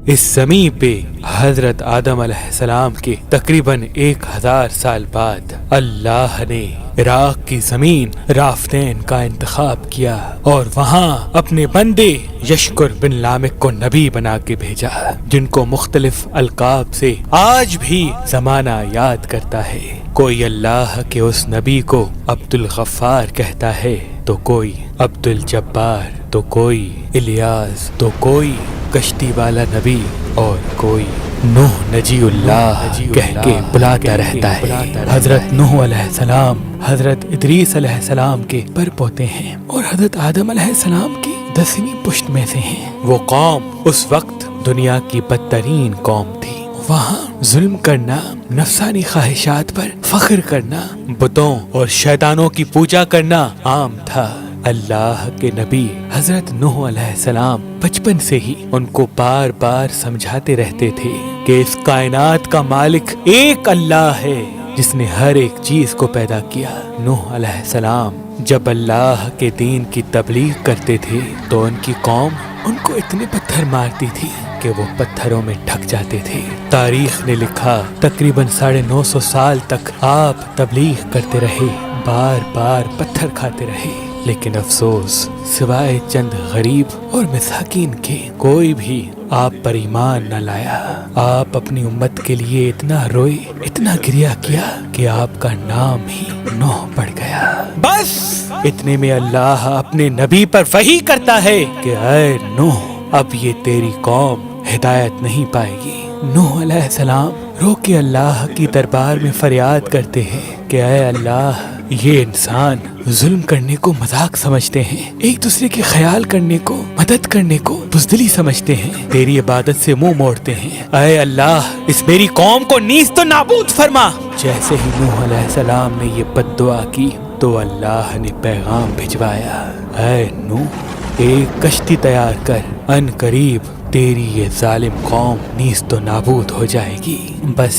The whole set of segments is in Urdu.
اس زمین پہ حضرت آدم علیہ السلام کے تقریباً 1000 سال بعد اللہ نے عراق کی زمین رافتین کا انتخاب کیا اور وہاں اپنے بندے یشکر بن لامک کو نبی بنا کے بھیجا، جن کو مختلف القاب سے آج بھی زمانہ یاد کرتا ہے۔ کوئی اللہ کے اس نبی کو عبد الغفار کہتا ہے، تو کوئی عبد الجبار، تو کوئی الیاس، تو کوئی کشتی والا نبی، اور کوئی نوح نجی اللہ کہہ کے بلاتا رہتا ہے۔ حضرت نوح علیہ السلام حضرت ادریس علیہ السلام کے پر پوتے ہیں اور حضرت آدم علیہ السلام کی 10ویں پشت میں سے ہیں۔ وہ قوم اس وقت دنیا کی بدترین قوم تھی۔ وہاں ظلم کرنا، نفسانی خواہشات پر فخر کرنا، بتوں اور شیطانوں کی پوجا کرنا عام تھا۔ اللہ کے نبی حضرت نوح علیہ السلام بچپن سے ہی ان کو بار بار سمجھاتے رہتے تھے کہ اس کائنات کا مالک ایک اللہ ہے جس نے ہر ایک چیز کو پیدا کیا۔ نوح علیہ السلام جب اللہ کے دین کی تبلیغ کرتے تھے تو ان کی قوم ان کو اتنے پتھر مارتی تھی کہ وہ پتھروں میں ڈھک جاتے تھے۔ تاریخ نے لکھا تقریباً 950 سال تک آپ تبلیغ کرتے رہے، بار بار پتھر کھاتے رہے، لیکن افسوس سوائے چند غریب اور مساکین کے کوئی بھی آپ پر ایمان نہ لایا۔ آپ اپنی امت کے لیے اتنا روئے، اتنا گریہ کیا کہ آپ کا نام ہی نوح پڑ گیا۔ بس اتنے میں اللہ اپنے نبی پر وحی کرتا ہے کہ اے نوح، اب یہ تیری قوم ہدایت نہیں پائے گی۔ نوح علیہ السلام رو کے اللہ کی دربار میں فریاد کرتے ہیں کہ اے اللہ، یہ انسان ظلم کرنے کو مذاق سمجھتے ہیں، ایک دوسرے کے خیال کرنے کو، مدد کرنے کو بزدلی سمجھتے ہیں، تیری عبادت سے منہ موڑتے ہیں۔ اے اللہ، اس میری قوم کو نیست و نابود فرما۔ جیسے ہی نوح علیہ السلام نے یہ بد دعا کی تو اللہ نے پیغام بھجوایا، اے نوح، ایک کشتی تیار کر، ان قریب تیری یہ ظالم قوم نیست و نابود ہو جائے گی۔ بس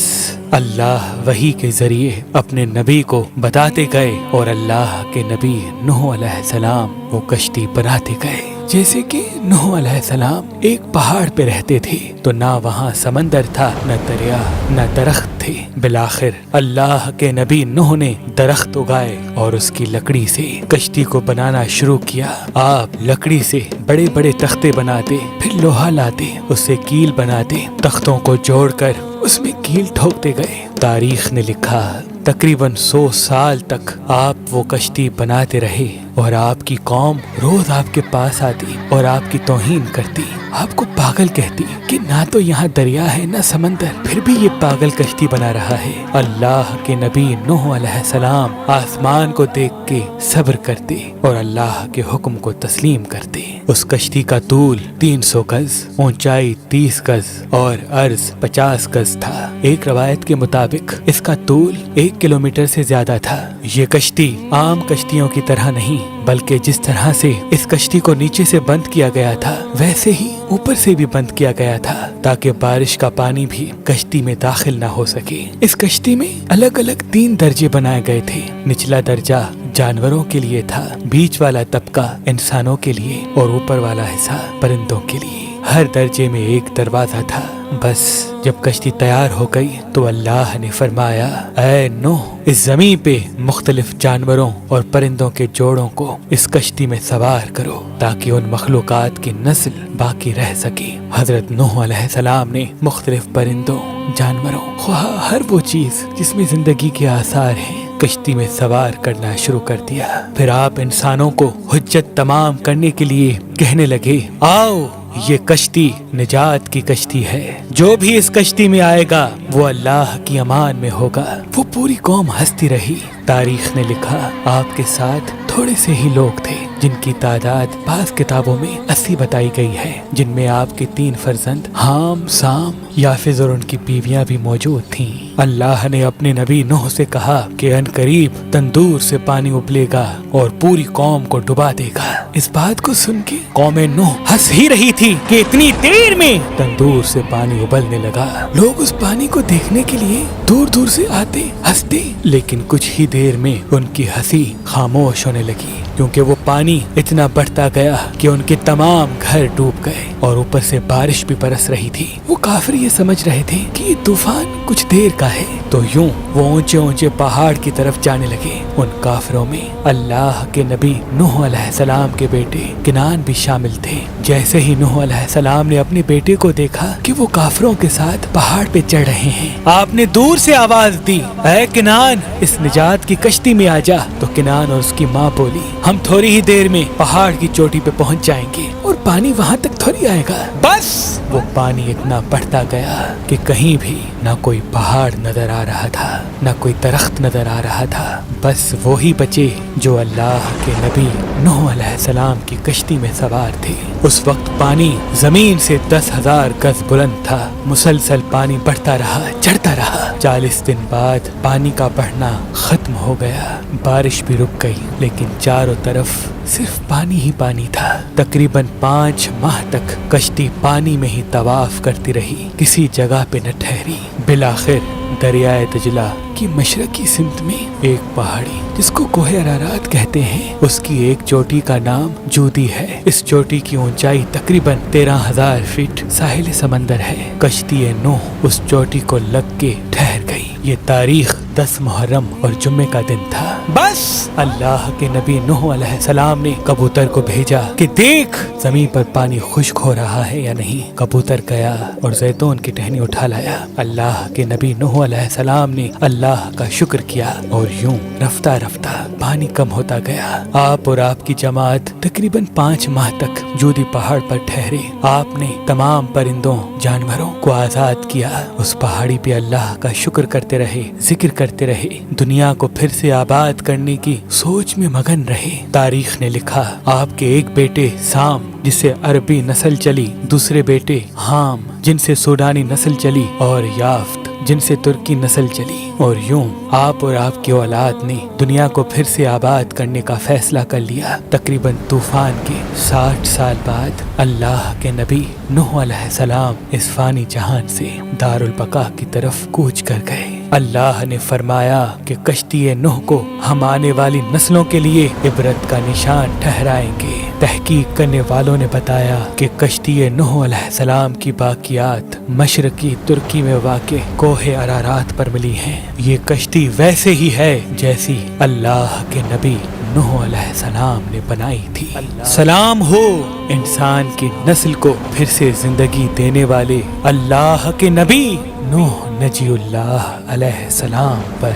اللہ وحی کے ذریعے اپنے نبی کو بتاتے گئے اور اللہ کے نبی نوح علیہ السلام وہ کشتی بناتے گئے۔ جیسے کہ نوح علیہ السلام ایک پہاڑ پہ رہتے تھے تو نہ وہاں سمندر تھا، نہ دریا، نہ درخت تھے۔ بالآخر اللہ کے نبی نوح نے درخت اگائے اور اس کی لکڑی سے کشتی کو بنانا شروع کیا۔ آپ لکڑی سے بڑے بڑے تختے بناتے، پھر لوہا لاتے، اس سے کیل بناتے، تختوں کو جوڑ کر اس میں کیل ٹھوکتے گئے۔ تاریخ نے لکھا تقریباً 100 سال تک آپ وہ کشتی بناتے رہے اور آپ کی قوم روز آپ کے پاس آتی اور آپ کی توہین کرتی، آپ کو پاگل کہتی کہ نہ تو یہاں دریا ہے نہ سمندر، پھر بھی یہ پاگل کشتی بنا رہا ہے۔ اللہ کے نبی نوح علیہ السلام آسمان کو دیکھ کے صبر کرتے اور اللہ کے حکم کو تسلیم کرتے۔ اس کشتی کا طول 300 گز، اونچائی 30 گز اور عرض 50 گز تھا۔ ایک روایت کے مطابق اس کا طول 1 کلومیٹر سے زیادہ تھا۔ یہ کشتی عام کشتیوں کی طرح نہیں، بلکہ جس طرح سے اس کشتی کو نیچے سے بند کیا گیا تھا ویسے ہی اوپر سے بھی بند کیا گیا تھا تاکہ بارش کا پانی بھی کشتی میں داخل نہ ہو سکے۔ اس کشتی میں الگ الگ 3 درجے بنائے گئے تھے۔ نچلا درجہ جانوروں کے لیے تھا، بیچ والا طبقہ انسانوں کے لیے اور اوپر والا حصہ پرندوں کے لیے۔ ہر درجے میں ایک دروازہ تھا۔ بس جب کشتی تیار ہو گئی تو اللہ نے فرمایا، اے نوح، اس زمین پہ مختلف جانوروں اور پرندوں کے جوڑوں کو اس کشتی میں سوار کرو تاکہ ان مخلوقات کی نسل باقی رہ سکے۔ حضرت نوح علیہ السلام نے مختلف پرندوں، جانوروں، خواہ ہر وہ چیز جس میں زندگی کے آثار ہیں، کشتی میں سوار کرنا شروع کر دیا۔ پھر آپ انسانوں کو حجت تمام کرنے کے لیے کہنے لگے، آؤ، یہ کشتی نجات کی کشتی ہے، جو بھی اس کشتی میں آئے گا وہ اللہ کی امان میں ہوگا۔ وہ پوری قوم ہنستی رہی۔ تاریخ نے لکھا آپ کے ساتھ تھوڑے سے ہی لوگ تھے جن کی تعداد بعض کتابوں میں 80 بتائی گئی ہے، جن میں آپ کے 3 فرزند حام، سام، یافز اور ان کی بیویاں بھی موجود تھیں۔ اللہ نے اپنے نبی نوح سے کہا کہ ان قریب تندور سے پانی ابلے گا اور پوری قوم کو ڈبا دے گا۔ اس بات کو سن کے قوم نوح ہنس ہی رہی تھی کہ اتنی دیر میں تندور سے پانی ابلنے لگا۔ لوگ اس پانی کو دیکھنے کے لیے دور دور سے آتے، ہنستے، لیکن کچھ ہی دیر میں ان کی ہنسی خاموش ہونے لگی کیونکہ وہ پانی پانی اتنا بڑھتا گیا کہ ان کے تمام گھر ڈوب گئے اور اوپر سے بارش بھی برس رہی تھی۔ وہ کافر یہ سمجھ رہے تھے کہ یہ طوفان کچھ دیر کا ہے، تو یوں وہ اونچے اونچے پہاڑ کی طرف جانے لگے۔ ان کافروں میں اللہ کے نبی نوح علیہ السلام کے بیٹے کنعان بھی شامل تھے۔ جیسے ہی نوح علیہ السلام نے اپنے بیٹے کو دیکھا کہ وہ کافروں کے ساتھ پہاڑ پہ چڑھ رہے ہیں، آپ نے دور سے آواز دی، اے کنعان، اس نجات کی کشتی میں آ جا۔ تو کنعان اور اس کی ماں بولی، ہم تھوڑی ہی دیر میں پہاڑ کی چوٹی پہ پہنچ جائیں گے اور پانی وہاں تک تھوڑی آئے گا۔ بس وہ پانی اتنا بڑھتا گیا کہ کہیں بھی نہ کوئی پہاڑ نظر آ رہا تھا، نہ کوئی درخت نظر آ رہا تھا، بس وہی بچے جو اللہ کے نبی نوح علیہ السلام کی کشتی میں سوار تھے۔ اس وقت پانی زمین سے 10,000 گز بلند تھا۔ مسلسل پانی بڑھتا رہا، چڑھتا رہا۔ 40 دن بعد پانی کا بڑھنا ختم ہو گیا، بارش بھی رک گئی، لیکن چاروں طرف صرف پانی ہی پانی تھا۔ تقریباً 5 ماہ تک کشتی پانی میں ہی طواف کرتی رہی، کسی جگہ پہ نہ ٹھہری۔ بالآخر دریائے دجلہ کی مشرقی سمت میں ایک پہاڑی جس کو کوہ ارارات کہتے ہیں، اس کی ایک چوٹی کا نام جودی ہے۔ اس چوٹی کی اونچائی تقریباً 13,000 فٹ ساحل سمندر ہے۔ کشتی نوح اس چوٹی کو لگ کے ٹھہر گئی۔ یہ تاریخ 10 محرم اور جمعے کا دن تھا۔ بس اللہ کے نبی نوح علیہ السلام نے کبوتر کو بھیجا کہ دیکھ زمین پر پانی خشک ہو رہا ہے یا نہیں۔ کبوتر گیا اور زیتون کی ٹہنی اٹھا لایا۔ اللہ کے نبی نوح علیہ السلام نے اللہ کا شکر کیا اور یوں رفتہ رفتہ پانی کم ہوتا گیا۔ آپ اور آپ کی جماعت تقریباً 5 ماہ تک جودی پہاڑ پر ٹھہرے۔ آپ نے تمام پرندوں جانوروں کو آزاد کیا۔ اس پہاڑی پہ اللہ کا شکر کرتے رہے، ذکر کرتے رہے، دنیا کو پھر سے آباد کرنے کی سوچ میں مگن رہے۔ تاریخ نے لکھا آپ کے ایک بیٹے سام جس سے عربی نسل چلی، دوسرے بیٹے حام جن سے سوڈانی نسل چلی، اور یافت جن سے ترکی نسل چلی، اور یوں آپ اور آپ کی اولاد نے دنیا کو پھر سے آباد کرنے کا فیصلہ کر لیا۔ تقریباً طوفان کے 60 سال بعد اللہ کے نبی نوح علیہ السلام اس فانی جہان سے دار البقا کی طرف کوچ کر گئے۔ اللہ نے فرمایا کہ کشتی نوح کو ہم آنے والی نسلوں کے لیے عبرت کا نشان ٹھہرائیں گے۔ تحقیق کرنے والوں نے بتایا کہ کشتی نوح علیہ السلام کی باقیات مشرقی ترکی میں واقع کوہ ارارات پر ملی ہیں۔ یہ کشتی ویسے ہی ہے جیسی اللہ کے نبی نوح علیہ السلام نے بنائی تھی۔ سلام ہو انسان کی نسل کو پھر سے زندگی دینے والے اللہ کے نبی نوح نجی اللہ علیہ السلام پر۔